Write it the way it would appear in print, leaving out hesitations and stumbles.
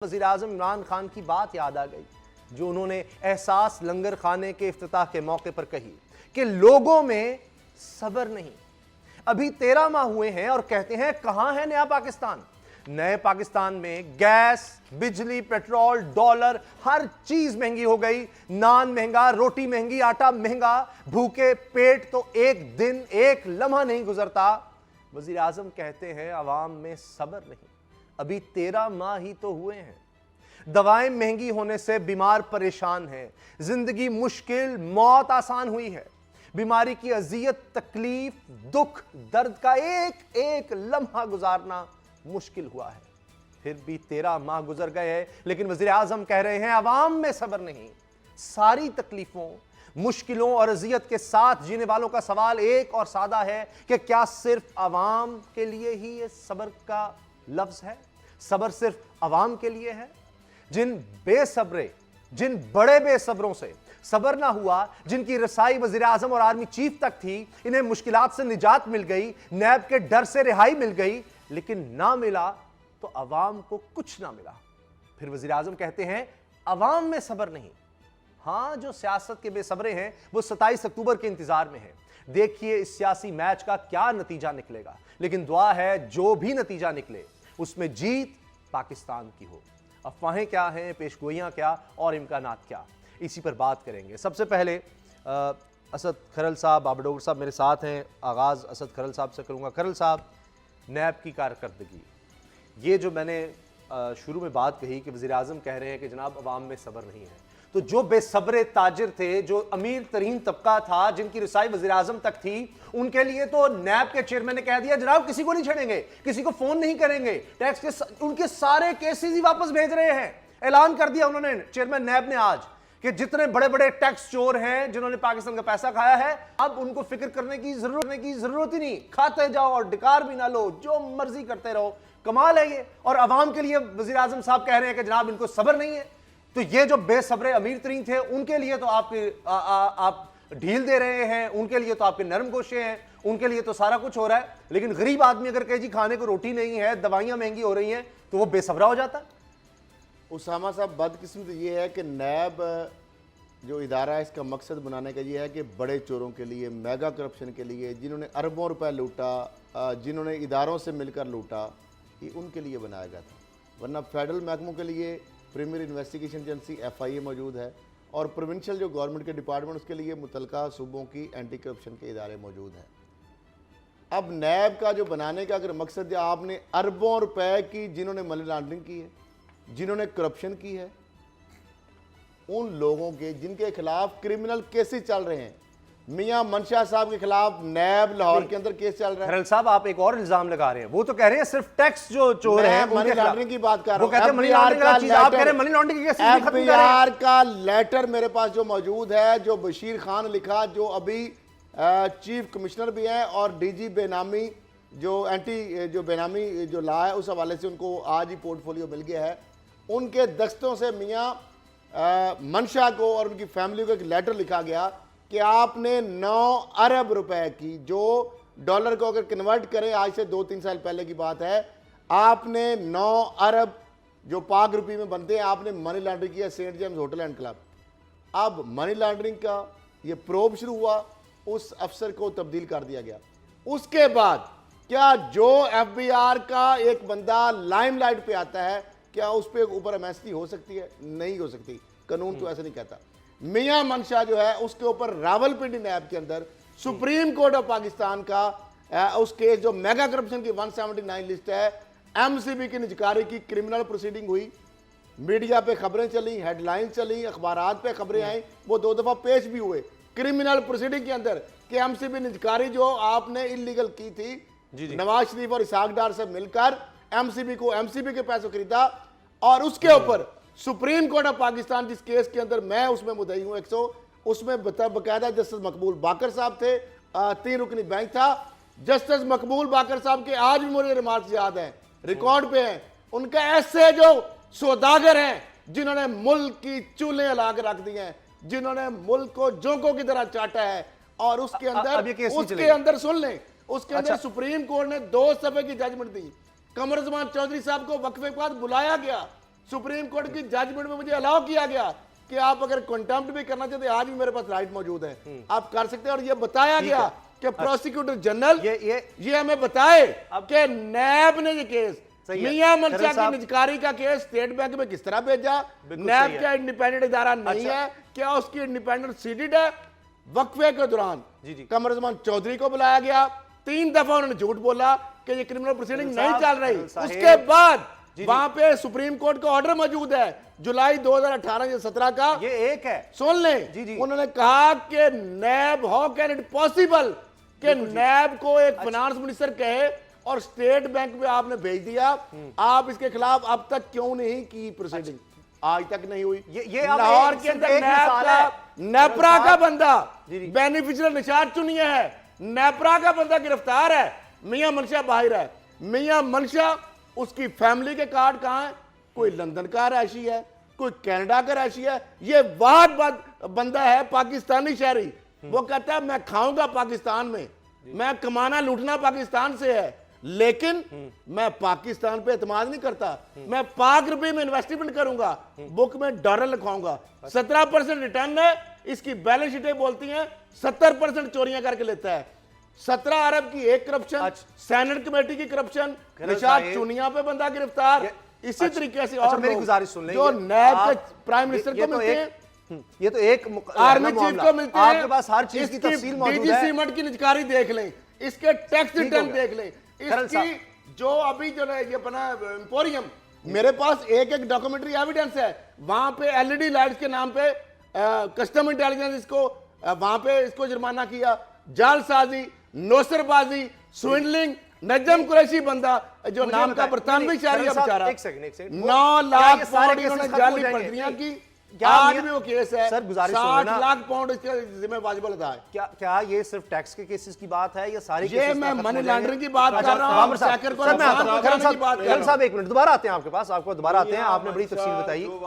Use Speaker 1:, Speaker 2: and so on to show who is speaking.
Speaker 1: वज़ीर-ए-आज़म इमरान खान की बात याद आ गई जो उन्होंने एहसास लंगर खाने के इफ्तिताह के मौके पर कही कि लोगों में सब्र नहीं। अभी 13 माह हुए हैं और कहते हैं कहां है नया पाकिस्तान। नए पाकिस्तान में गैस, बिजली, पेट्रोल, डॉलर, हर चीज महंगी हो गई। नान महंगा, रोटी महंगी, आटा महंगा। भूखे पेट तो एक दिन एक लम्हा नहीं गुजरता। वज़ीर-ए-आज़म कहते हैं अवाम में सब्र नहीं। अभी 13 माह ही तो हुए हैं। दवाएं महंगी होने से बीमार परेशान हैं। जिंदगी मुश्किल, मौत आसान हुई है। बीमारी की अजियत, तकलीफ, दुख, दर्द का एक एक लम्हा गुजारना मुश्किल हुआ है। फिर भी 13 माह गुजर गए हैं, लेकिन वज़ीर-ए-आज़म कह रहे हैं अवाम में सब्र नहीं। सारी तकलीफों, मुश्किलों और अजियत के साथ जीने वालों का सवाल एक और सादा है कि क्या सिर्फ अवाम के लिए ही ये सब्र का लफ्ज है? सब्र सिर्फ अवाम के लिए है? जिन बेसब्रे, जिन बड़े बेसब्रों से सब्र ना हुआ, जिनकी रसाई वज़ीर-ए-आज़म और आर्मी चीफ तक थी, इन्हें मुश्किलात से निजात मिल गई, नैब के डर से रिहाई मिल गई, लेकिन ना मिला तो अवाम को कुछ ना मिला। फिर वज़ीर-ए-आज़म कहते हैं अवाम में सब्र नहीं। हां, जो सियासत के बेसब्रे हैं वो 27 अक्टूबर के इंतजार में है। देखिए इस सियासी मैच का क्या नतीजा निकलेगा, लेकिन दुआ है जो भी नतीजा निकले उसमें जीत पाकिस्तान की हो। अफवाहें क्या हैं, पेशगोइयां क्या और इम्कानात क्या, इसी पर बात करेंगे। सबसे पहले असद खरल साहब, बाबडोगर साहब मेरे साथ हैं। आगाज़ असद खरल साहब से करूंगा। खरल साहब, नैब की कारकर्दगी, ये जो मैंने शुरू में बात कही कि वज़ीर-ए-आज़म कह रहे हैं कि जनाब अवाम में सब्र नहीं है, तो जो बेसब्रे ताजिर थे, जो अमीर तरीन तबका था, जिनकी रसाई वज़ीर-ए-आज़म तक थी, उनके लिए तो नैब के चेयरमैन ने कह दिया जनाब किसी को नहीं छेड़ेंगे, किसी को फोन नहीं करेंगे, टैक्स के उनके सारे केसेस ही वापस भेज रहे हैं। ऐलान कर दिया उन्होंने, चेयरमैन नैब ने आज, कि जितने बड़े बड़े टैक्स चोर हैं जिन्होंने पाकिस्तान का पैसा खाया है, अब उनको फिक्र करने की जरूरत ही नहीं। खाते जाओ और डिकार भी ना लो, जो मर्जी करते रहो। कमाल है ये। और अवाम के लिए वज़ीर-ए-आज़म साहब कह रहे हैं कि जनाब इनको सब्र नहीं है। तो ये जो बेसब्रे अमीर तरीन थे उनके लिए तो आप ढील दे रहे हैं, उनके लिए तो आपके नरम गोशे हैं, उनके लिए तो सारा कुछ हो रहा है। लेकिन गरीब आदमी अगर कहे जी खाने को रोटी नहीं है, दवाइयां महंगी हो रही हैं, तो वो बेसब्रा हो जाता है।
Speaker 2: उसामा साहब, बदकिस्मत ये है कि नैब जो इदारा है इसका मकसद बनाने का ये है कि बड़े चोरों के लिए, मेगा करप्शन के लिए, जिन्होंने अरबों रुपए लूटा, जिन्होंने इदारों से मिलकर लूटा, ये उनके लिए बनाया गया था। वरना फेडरल महकमों के लिए प्रीमियर इन्वेस्टिगेशन एजेंसी FIA मौजूद है, और प्रोविंशियल जो गवर्नमेंट के डिपार्टमेंट उसके लिए मुतलका सूबों की एंटी करप्शन के इदारे मौजूद हैं। अब नैब का जो बनाने का अगर मकसद है, आपने अरबों रुपए की जिन्होंने मनी लॉन्ड्रिंग की है, जिन्होंने करप्शन की है, उन लोगों के जिनके खिलाफ क्रिमिनल केसेस चल रहे हैं, मियां मनशा साहब के खिलाफ नैब लाहौर के अंदर केस चल रहा है।
Speaker 1: खरल साहब, आप एक और इल्जाम लगा रहे हैं। वो तो कह रहे हैं सिर्फ टैक्स जो चोर है
Speaker 2: मनी लॉन्ड्रिंग की बात कर रहा हूं।
Speaker 1: वो कहते हैं मनी लॉन्ड्रिंग का चीज, आप कह रहे हैं मनी लॉन्ड्रिंग की केस खत्म कर रहे हैं।
Speaker 2: का लेटर मेरे पास जो मौजूद है, जो बशीर खान लिखा, जो अभी चीफ कमिश्नर भी हैं, और DG बेनामी जो बेनामी जो ला है उस हवाले से उनको आज ही पोर्टफोलियो मिल गया है। उनके दस्तों से मियां मनशा को और उनकी फैमिली को एक लेटर लिखा गया कि आपने 9 अरब रुपए की, जो डॉलर को अगर कन्वर्ट करें आज से 2-3 साल पहले की बात है, आपने 9 अरब जो पाक रुपये में बनते हैं, आपने मनी लॉन्ड्रिंग किया Saint James hotel and club. अब मनी लॉन्ड्रिंग का ये प्रोब शुरू हुआ, उस अफसर को तब्दील कर दिया गया। उसके बाद क्या जो FBR का एक बंदा लाइमलाइट पे आता है, क्या उस पर ऊपर एमएसटी हो सकती है? नहीं हो सकती, कानून तो ऐसा नहीं कहता। मियां मनशा जो है उसके ऊपर रावलपिंडी नैब के अंदर सुप्रीम कोर्ट ऑफ पाकिस्तान का उस केस जो मेगा करप्शन की 179 लिस्ट है, MCB की निजकारी की क्रिमिनल प्रोसीडिंग हुई, मीडिया पे खबरें चली, हेडलाइन चली, अखबारात पे खबरें आई, वो 2 दफा पेश भी हुए क्रिमिनल प्रोसीडिंग के अंदर कि MCB निजकारी जो आपने इलीगल की थी, नवाज शरीफ और इसाक डार से मिलकर MCB को MCB के पैसों खरीदा, और उसके ऊपर सुप्रीम कोर्ट ऑफ पाकिस्तान जिस केस के अंदर मैं उसमें मुद्दई हूं 100, उसमें बकायदा जस्टिस मकबूल बाकर साहब थे, 3 रुकनी बेंच था। जस्टिस मकबूल बाकर साहब के आज भी मुझे रिमार्क्स याद हैं, रिकॉर्ड पे हैं। उनका ऐसे जो सौदागर हैं जिन्होंने मुल्क की चूल्हे अला के रख दिए हैं, जिन्होंने मुल्क को जोंकों की तरह चाटा है, और उसके अंदर सुन लें, उसके अंदर सुप्रीम कोर्ट ने 2 सफे की जजमेंट दी। कमर उस्मान चौधरी साहब को वक्फे के बाद बुलाया गया, सुप्रीम कोर्ट की जजमेंट में मुझे अलाउ किया गया कि आप अगर कंटेम्प्ट भी करना चाहते, आज भी मेरे पास राइट मौजूद है, आप कर सकते हैं। और ये बताया गया कि प्रोसिक्यूटर जनरल ये हमें बताए कि नैब ने ये केस मियां मनशा की निजकारी का केस स्टेट बैंक में किस तरह भेजा, नैब का इंडिपेंडेंट इदारा नहीं है, क्या उसकी इंडिपेंडेंट सीटेड है। वक्फे के दौरान कमरुज़्ज़मान चौधरी को बुलाया गया, 3 दफा उन्होंने झूठ बोला कि ये क्रिमिनल प्रोसीडिंग नहीं चल रही। उसके बाद वहां पे सुप्रीम कोर्ट का ऑर्डर मौजूद है जुलाई 2018 या 17 का,
Speaker 1: ये एक है,
Speaker 2: सुन लें। उन्होंने कहा कि नैब, हाउ कैन इट पॉसिबल कि नैब को एक फाइनेंस मिनिस्टर कहे और स्टेट बैंक में आपने भेज दिया, आप इसके खिलाफ अब तक क्यों नहीं की प्रोसीडिंग? आज तक नहीं हुई।
Speaker 1: ये
Speaker 2: लाहौर के अंदर नेपरा का बंदा बेनिफिशियल निशात चुनिया है, नेपरा का बंदा गिरफ्तार है, मियां मनशा बाहर है। मियां मनशा, उसकी फैमिली के कार्ड कहां है? कोई लंदन का रहायशी है, कोई कनाडा का रहायशी है। ये वाद बंदा है पाकिस्तानी शहरी, वो कहता है मैं खाऊंगा पाकिस्तान में, मैं कमाना लूटना पाकिस्तान से है, लेकिन मैं पाकिस्तान पे एतमाद नहीं करता, मैं पाक रुपए में इन्वेस्टमेंट करूंगा, बुक में डॉलर लिखवाऊंगा। 17% रिटर्न है, इसकी बैलेंस शीटें बोलती हैं 70% चोरियां करके लेता है। 17 अरब की एक करप्शन, सेनेट कमेटी की करप्शन, निशात चुनिया पे बंदा गिरफ्तार। इसी तरीके से और
Speaker 1: मेरी गुजारिश सुन लें,
Speaker 2: जो नैब के प्राइम मिनिस्टर को मिलते हैं,
Speaker 1: ये तो एक
Speaker 2: आर्मी चीफ को मिलते हैं,
Speaker 1: आपके पास हर चीज की तफसील मौजूद है।
Speaker 2: सीमेंट की निजकारी देख लें, इसके टैक्स रिटर्न देख लें, इसकी जो अभी जो है ये बना एम्पोरियम, मेरे पास एक डॉक्यूमेंट्री एविडेंस है। वहां पे एलईडी लाइट्स के नाम पे कस्टम इंटेलिजेंस इसको वहां पे इसको जुर्माना किया। जालसाजी, नौसरबाजी, स्विंडलिंग, नजम कुरैशी बंदा जो नाम का बरतानवी शहरी है बेचारा, 9 लाख पाउंड इन्होंने जाली पटरियां की, आज भी वो केस है।
Speaker 1: सर गुजारिश
Speaker 2: 60 लाख पाउंड इसके जिम्मे वाजिबल अदा है।
Speaker 1: क्या ये सिर्फ टैक्स के केसेस की बात है या सारी
Speaker 2: ये मैं मनी लॉन्ड्रिंग की बात कर रहा हूं,
Speaker 1: साहब एक मिनट दोबारा आते हैं आपके पास, आपको दोबारा आते हैं, आपने बड़ी तफसील बताई।